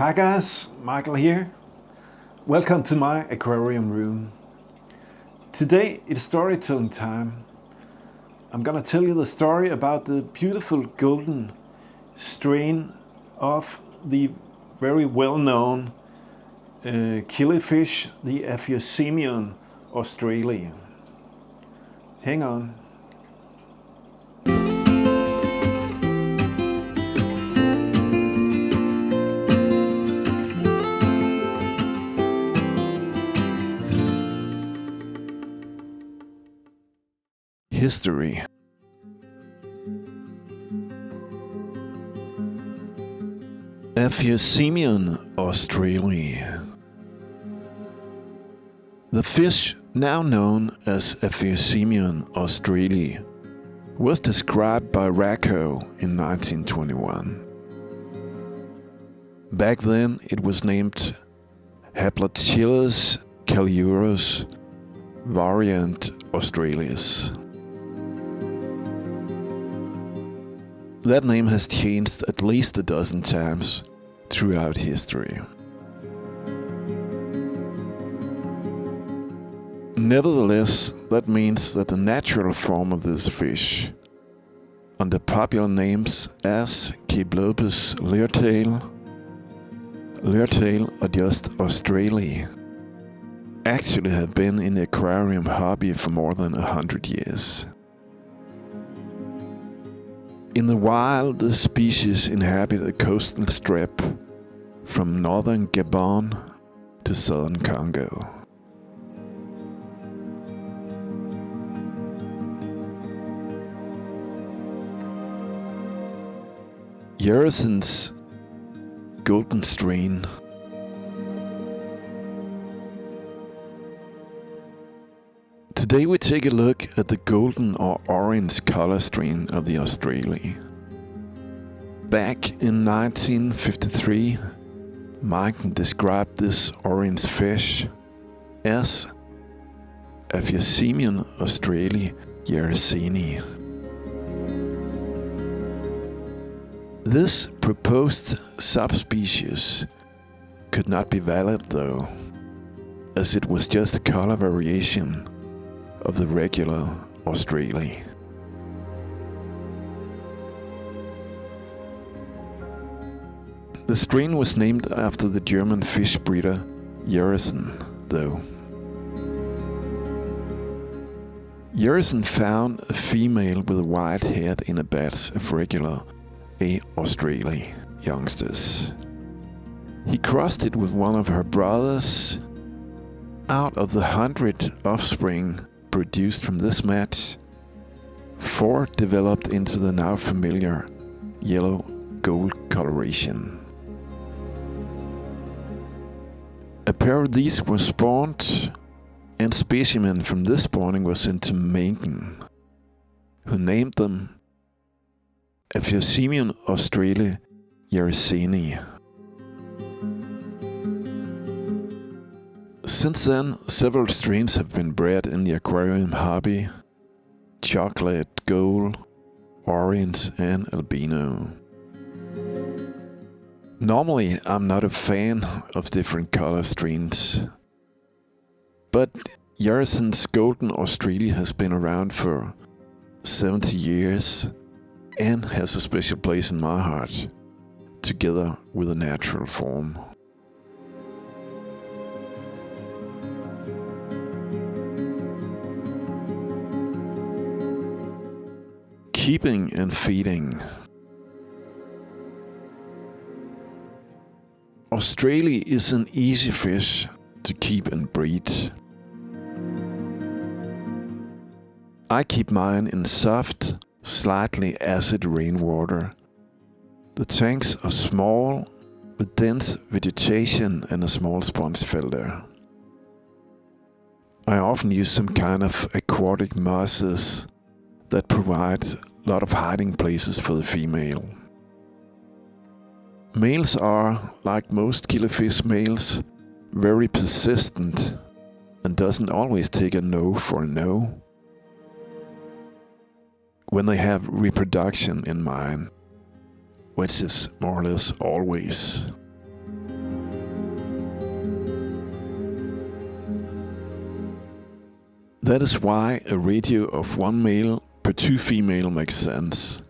Hi guys, Michael here. Welcome to my aquarium room. Today it's storytelling time. I'm gonna tell you the story about the beautiful golden strain of the very well-known killifish, the Aphyosemion australe. Hang on. History. Aphyosemion australe. The fish, now known as Aphyosemion australe, was described by Racco in 1921. Back then it was named Haplotchilus caliurus variant australis. That name has changed at least a dozen times throughout history. Nevertheless, that means that the natural form of this fish, under popular names as Chiblopus leartail or just australe, actually have been in the aquarium hobby for more than 100 years. In the wild, the species inhabit a coastal strip from northern Gabon to southern Congo. Jersen's golden strain. Today we take a look at the golden or orange color strain of the australe. Back in 1953, Mike described this orange fish as Aphyosemion australe jerseni. This proposed subspecies could not be valid though, as it was just a color variation of the regular australe. The strain was named after the German fish breeder Jersen, though. Jersen found a female with a white head in a batch of regular A. australe youngsters. He crossed it with one of her brothers. Out of the 100 offspring produced from this match, 4 developed into the now familiar yellow-gold coloration. A pair of these were spawned, and specimen from this spawning was sent to Mencken, who named them Aphyosemion australe jerseni. Since then, several strains have been bred in the aquarium hobby: chocolate, gold, orange, and albino. Normally, I'm not a fan of different color strains, but Jersen's golden australe has been around for 70 years and has a special place in my heart, together with a natural form. Keeping and feeding. Australe is an easy fish to keep and breed. I keep mine in soft, slightly acid rainwater. The tanks are small, with dense vegetation and a small sponge filter. I often use some kind of aquatic mosses that provide a lot of hiding places for the female. Males are, like most killifish males, very persistent and doesn't always take a no for a no when they have reproduction in mind, which is more or less always. That is why a ratio of 1 male per 2 female makes sense.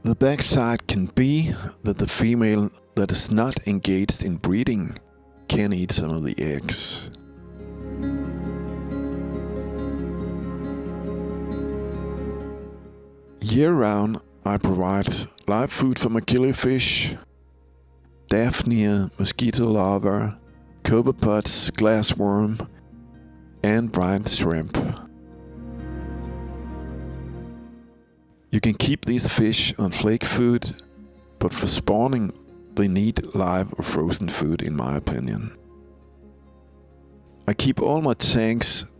The backside can be that the female that is not engaged in breeding can eat some of the eggs. Year-round, I provide live food for my killifish, Daphnia, mosquito larvae, copepods, glassworm, and brine shrimp. You can keep these fish on flake food, but for spawning, they need live or frozen food in my opinion. I keep all my tanks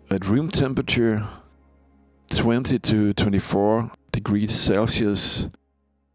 at room temperature, 20 to 24 degrees Celsius,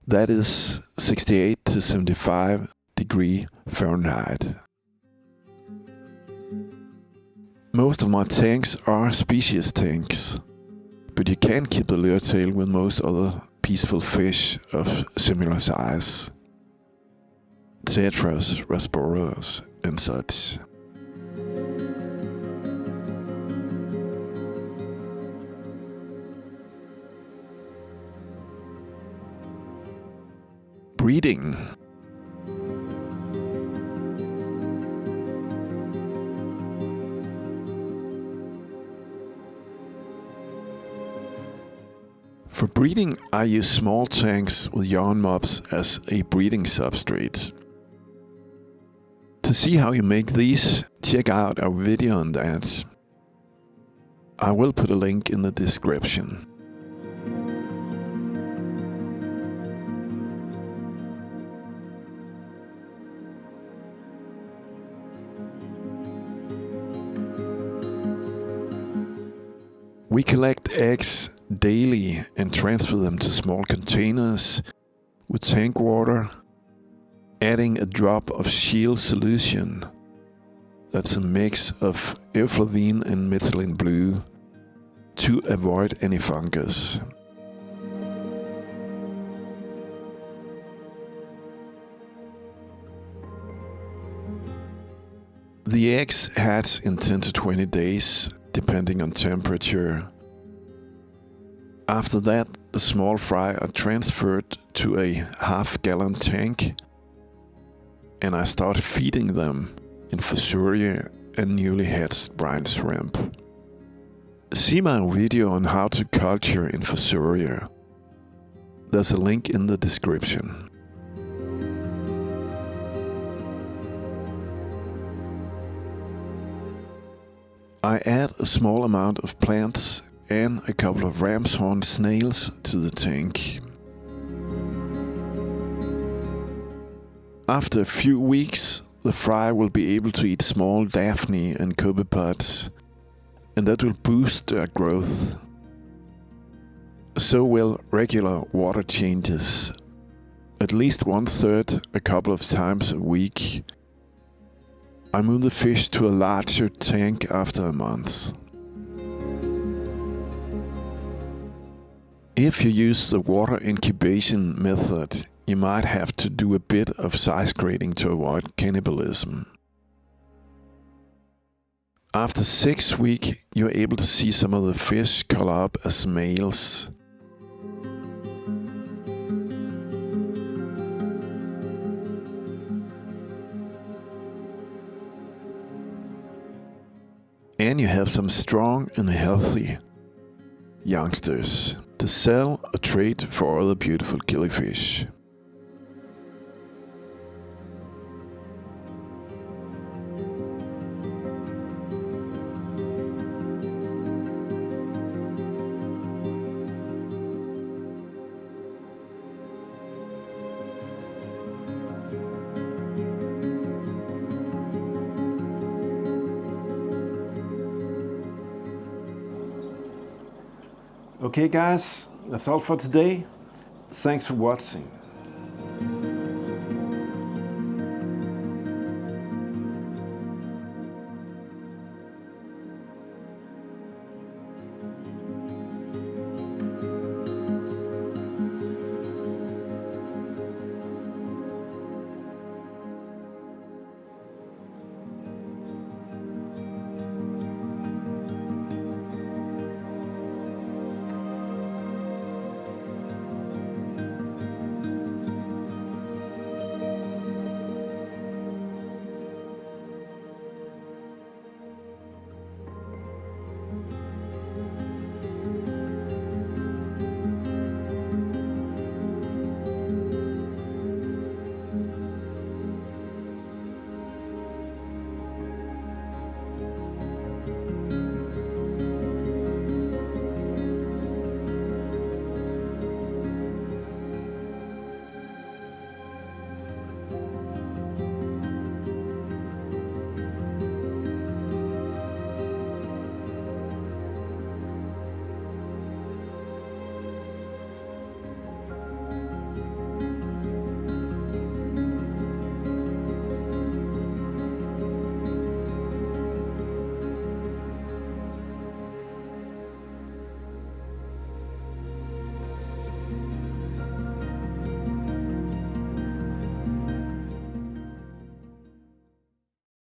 that is 68 to 75 degrees Fahrenheit. Most of my tanks are species tanks, but you can keep the lure tail with most other peaceful fish of similar size. Tetras, Rasboras, and such. Breeding. For breeding, I use small tanks with yarn mops as a breeding substrate. To see how you make these, check out our video on that. I will put a link in the description. We collect eggs daily and transfer them to small containers with tank water, adding a drop of Shield solution. That's a mix of Euflavine and methylene blue to avoid any fungus. The eggs hatch in 10 to 20 days, depending on temperature. After that, the small fry are transferred to a half-gallon tank, and I start feeding them Infusoria and newly hatched brine shrimp. See my video on how to culture Infusoria. There's a link in the description. I add a small amount of plants and a couple of ram's horn snails to the tank. After a few weeks, the fry will be able to eat small Daphne and copepods, and that will boost their growth. So will regular water changes, at least 1/3 a couple of times a week. I move the fish to a larger tank after a month. If you use the water incubation method, you might have to do a bit of size grading to avoid cannibalism. After 6 weeks, you're able to see some of the fish color up as males. And you have some strong and healthy youngsters to sell or trade for other beautiful killifish. Okay guys, that's all for today. Thanks for watching.